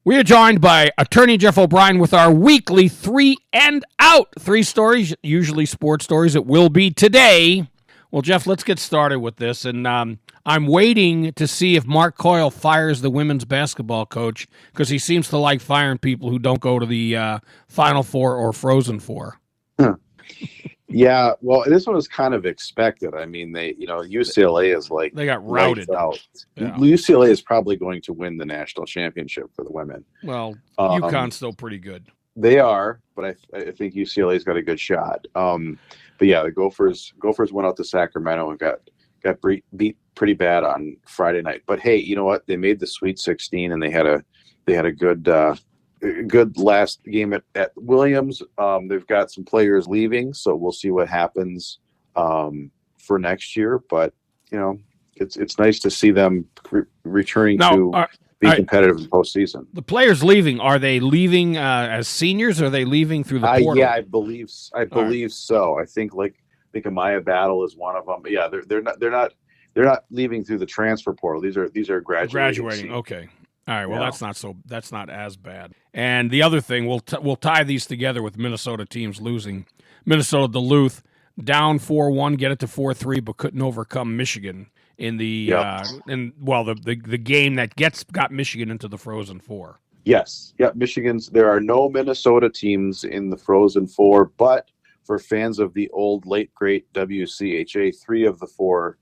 We are joined by attorney Jeff O'Brien with our weekly 3 and Out. 3 stories, usually sports stories. It will be today. Well, Jeff, let's get started with this. And I'm waiting to see if Mark Coyle fires the women's basketball coach because he seems to like firing people who don't go to the Final Four or Frozen Four. Yeah, well, this one was kind of expected. I mean, UCLA is like they got routed out. Yeah. UCLA is probably going to win the national championship for the women. Well, UConn's still pretty good. They are, but I think UCLA's got a good shot. But yeah, the Gophers went out to Sacramento and got beat pretty bad on Friday night. But hey, you know what? They made the Sweet 16 and they had a good last game at Williams. They've got some players leaving, so we'll see what happens for next year. But it's nice to see them returning to be competitive in postseason. The players leaving, are they leaving as seniors? Or are they leaving through the portal? Yeah, I believe so. I think Amaya Battle is one of them. But yeah, they're not leaving through the transfer portal. These are graduating. Okay. All right, well, that's not as bad. And the other thing, we'll tie these together with Minnesota teams losing. Minnesota Duluth down 4-1, get it to 4-3, but couldn't overcome Michigan in the the game that got Michigan into the Frozen Four. Yes, yeah, there are no Minnesota teams in the Frozen Four, but for fans of the old late great WCHA, 3 of the 4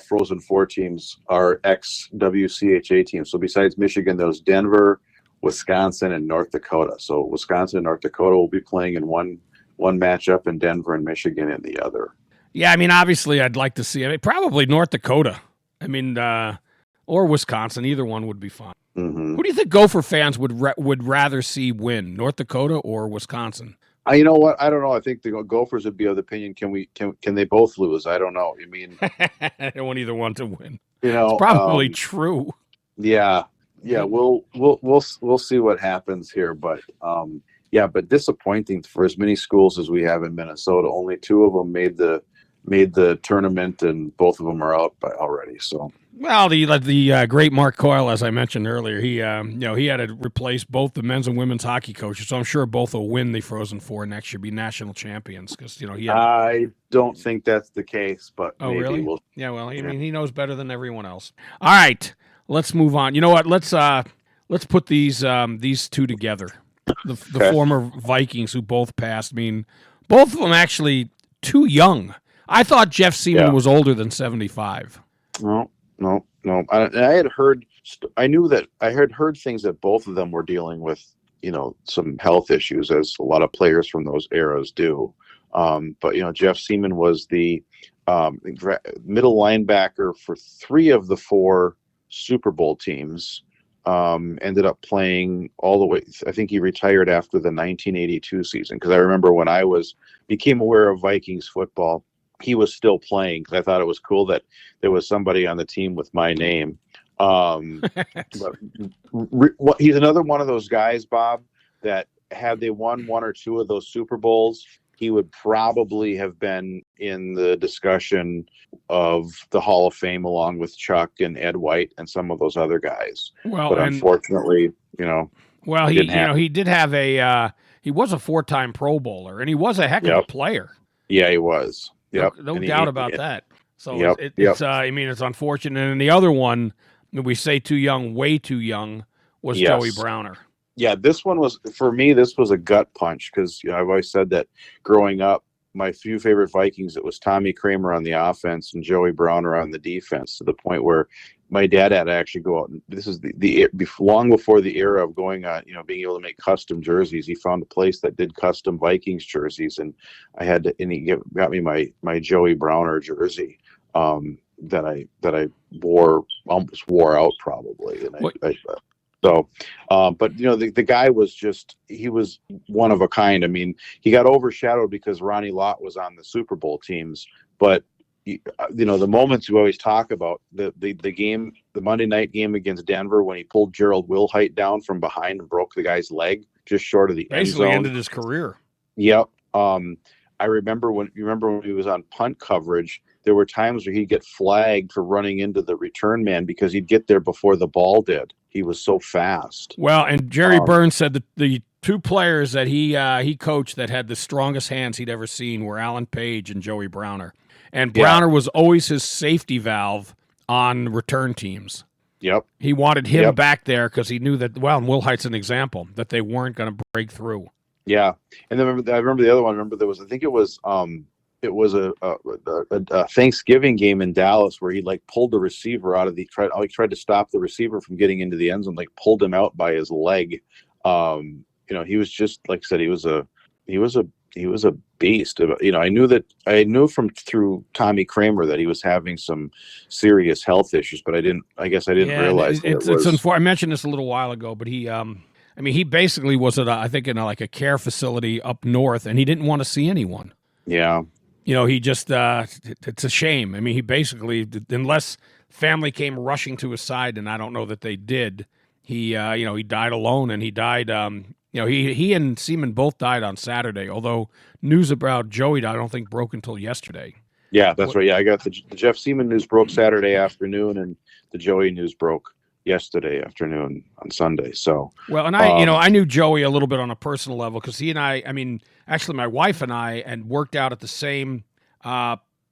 Frozen Four teams are ex-WCHA teams. So besides Michigan, there's Denver, Wisconsin, and North Dakota. So Wisconsin and North Dakota will be playing in one matchup, and Denver and Michigan in the other. Yeah, I mean, obviously, I'd like to see probably North Dakota. I mean, or Wisconsin. Either one would be fine. Mm-hmm. Who do you think Gopher fans would rather see win, North Dakota or Wisconsin? You know what? I don't know. I think the Gophers would be of the opinion. Can they both lose? I don't know. I mean, I don't want either one to win. It's probably true. Yeah. We'll see what happens here, but but disappointing for as many schools as we have in Minnesota. Only 2 of them made the tournament, and both of them are out already. So. Well, the great Mark Coyle, as I mentioned earlier, he had to replace both the men's and women's hockey coaches. So I'm sure both will win the Frozen Four next year, be national champions. Because I don't think that's the case, but maybe really? Yeah, well, I mean, he knows better than everyone else. All right, let's move on. You know what? Let's put these 2 together. The former Vikings who both passed. I mean, both of them actually too young. I thought Jeff Siemon was older than 75. No. I had heard things that both of them were dealing with, some health issues, as a lot of players from those eras do. But Jeff Siemon was the middle linebacker for 3 of the 4 Super Bowl teams. Ended up playing all the way. I think he retired after the 1982 season, because I remember when I became aware of Vikings football, he was still playing, because I thought it was cool that there was somebody on the team with my name. But he's another one of those guys, Bob, that had they won 1 or 2 of those Super Bowls, he would probably have been in the discussion of the Hall of Fame along with Chuck and Ed White and some of those other guys. Well, but unfortunately, he did have he was a 4-time Pro Bowler, and he was a heck of a player. Yeah, he was. Yep. No doubt about that. So it's unfortunate. And the other one, we say too young, way too young, was Joey Browner. Yeah, this one was, for me, this was a gut punch, because I've always said that growing up, my few favorite Vikings, it was Tommy Kramer on the offense and Joey Browner on the defense, to the point where my dad had to actually go out, and this is long before the era of going on, being able to make custom jerseys. He found a place that did custom Vikings jerseys, and he got me my Joey Browner jersey that I almost wore out probably. And but the guy was he was one of a kind. I mean, he got overshadowed because Ronnie Lott was on the Super Bowl teams, but the moments we always talk about, the game, the Monday night game against Denver, when he pulled Gerald Wilhite down from behind and broke the guy's leg just short of the end zone. Basically ended his career. Yep. I remember when he was on punt coverage, there were times where he'd get flagged for running into the return man because he'd get there before the ball did. He was so fast. Well, and Jerry Burns said that the two players that he coached that had the strongest hands he'd ever seen were Alan Page and Joey Browner. And Browner was always his safety valve on return teams. Yep. He wanted him back there because he knew that, well, and Will Height's an example, that they weren't going to break through. Yeah. And then I remember the other one. I remember there was, I think it was a Thanksgiving game in Dallas where he like pulled the receiver out of tried to stop the receiver from getting into the end zone, like pulled him out by his leg. He was just, like I said, he was a beast. I knew through Tommy Kramer that he was having some serious health issues, but I guess I didn't realize it's unfortunate. I mentioned this a little while ago, but he basically was at a care facility up north, and he didn't want to see anyone. Yeah. He just, it's a shame. I mean, he basically, unless family came rushing to his side, and I don't know that they did, he died alone, and he died, he and Siemon both died on Saturday, although news about Joey, I don't think, broke until yesterday. Yeah, that's right. Yeah, I got the Jeff Siemon news broke Saturday afternoon, and the Joey news broke yesterday afternoon on Sunday. So, well, and I knew Joey a little bit on a personal level because he and actually my wife and I worked out at the same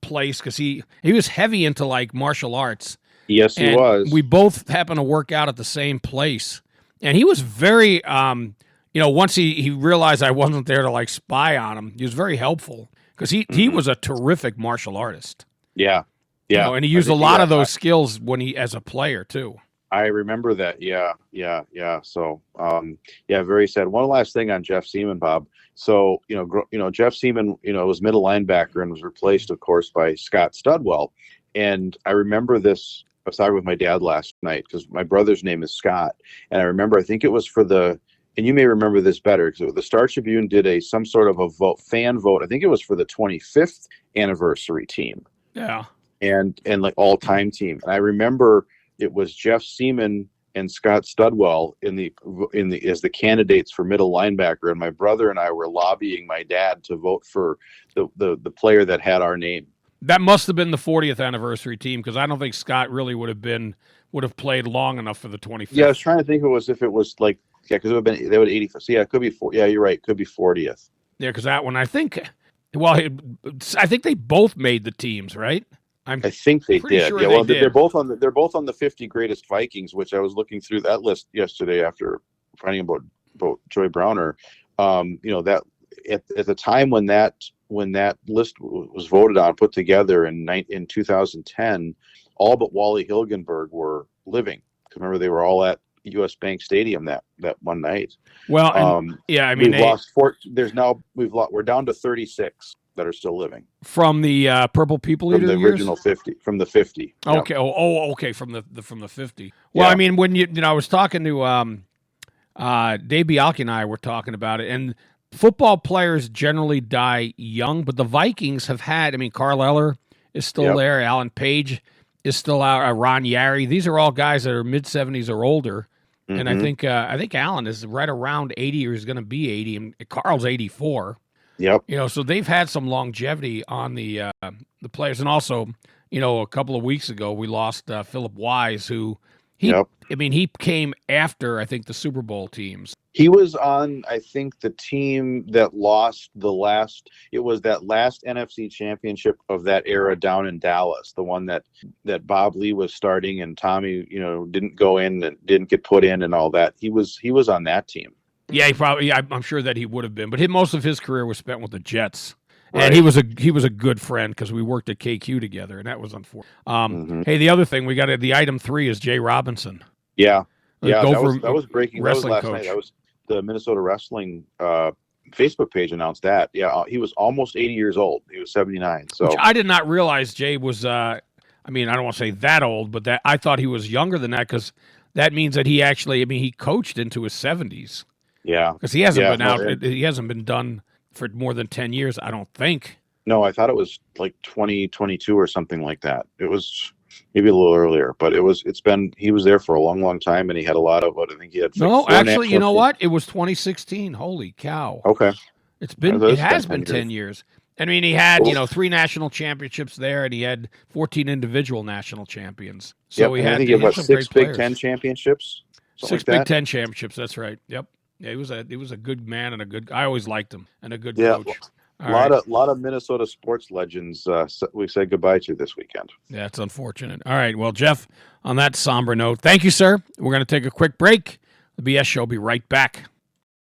place because he was heavy into like martial arts. Yes, he was. We both happened to work out at the same place, and he was very, once he realized I wasn't there to like spy on him, he was very helpful because he was a terrific martial artist. Yeah, yeah, and he used a lot of those skills as a player too. I remember that. Yeah. So, very sad. One last thing on Jeff Siemon, Bob. So, Jeff Siemon, was middle linebacker and was replaced, of course, by Scott Studwell. And I remember this. I was talking with my dad last night because my brother's name is Scott. And I remember, I think it was and you may remember this better because the Star Tribune did some sort of a fan vote. I think it was for the 25th anniversary team. Yeah. And like all-time team. And I remember it was Jeff Siemon and Scott Studwell as the candidates for middle linebacker, and my brother and I were lobbying my dad to vote for the player that had our name. That must have been the 40th anniversary team because I don't think Scott really would have played long enough for the 25th. Yeah, I was trying to think if it was like because it would have been they would 85. So yeah, it could be yeah, you're right, it could be 40th. Yeah, because that one I think they both made the teams, right? I think they did. Sure yeah, did. They're both on the 50 greatest Vikings, which I was looking through that list yesterday after finding about Joey Browner. That at the time when that list was voted on, put together in 2010, all but Wally Hilgenberg were living. Remember, they were all at U.S. Bank Stadium that one night. Well, we've lost 4. We're down to 36. That are still living from the Purple People Eater from the original 50 from the 50. Okay. Yep. Okay. From the 50. Well, yeah. When I was talking to Dave Bialke and I were talking about it, and football players generally die young, but the Vikings have had. Carl Eller is still there. Alan Page is still out. Ron Yary. These are all guys that are mid-70s or older, and I think Alan is right around 80 or is going to be 80, and Carl's 84. Yep. So they've had some longevity on the players, and also, a couple of weeks ago we lost Philip Wise, who he came after I think the Super Bowl teams. He was on, I think, the team that lost it was that last NFC championship of that era down in Dallas, the one that Bob Lee was starting and Tommy, didn't go in and didn't get put in and all that. He was on that team. Yeah, I'm sure that he would have been, but most of his career was spent with the Jets, and he was a good friend because we worked at KQ together, and that was unfortunate. Hey, the other thing we got the item 3 is Jay Robinson. Yeah, Gopher that was breaking. That was last night. That was the Minnesota Wrestling Facebook page announced that. Yeah, he was almost 80 years old. He was 79. So which I did not realize Jay was. I don't want to say that old, but that I thought he was younger than that because that means that he actually. He coached into his 70s. Yeah, because he hasn't been out. He hasn't been done for more than 10 years, I don't think. No, I thought it was like 2022 or something like that. It was maybe a little earlier, but he was there for a long, long time, and he had a lot of what I think he had. No, actually, you know what? It was 2016. Holy cow! Okay, it has been 10 years. I mean, he had 3 national championships there, and he had 14 individual national champions. So he I had think he had some 6 great Big players. Ten championships. 6 Big Ten championships. That's right. Yep. Yeah, he was a good man and a good. I always liked him and a good coach. A lot of Minnesota sports legends we said goodbye to this weekend. Yeah, it's unfortunate. All right, well, Jeff, on that somber note, thank you, sir. We're going to take a quick break. The BS Show will be right back.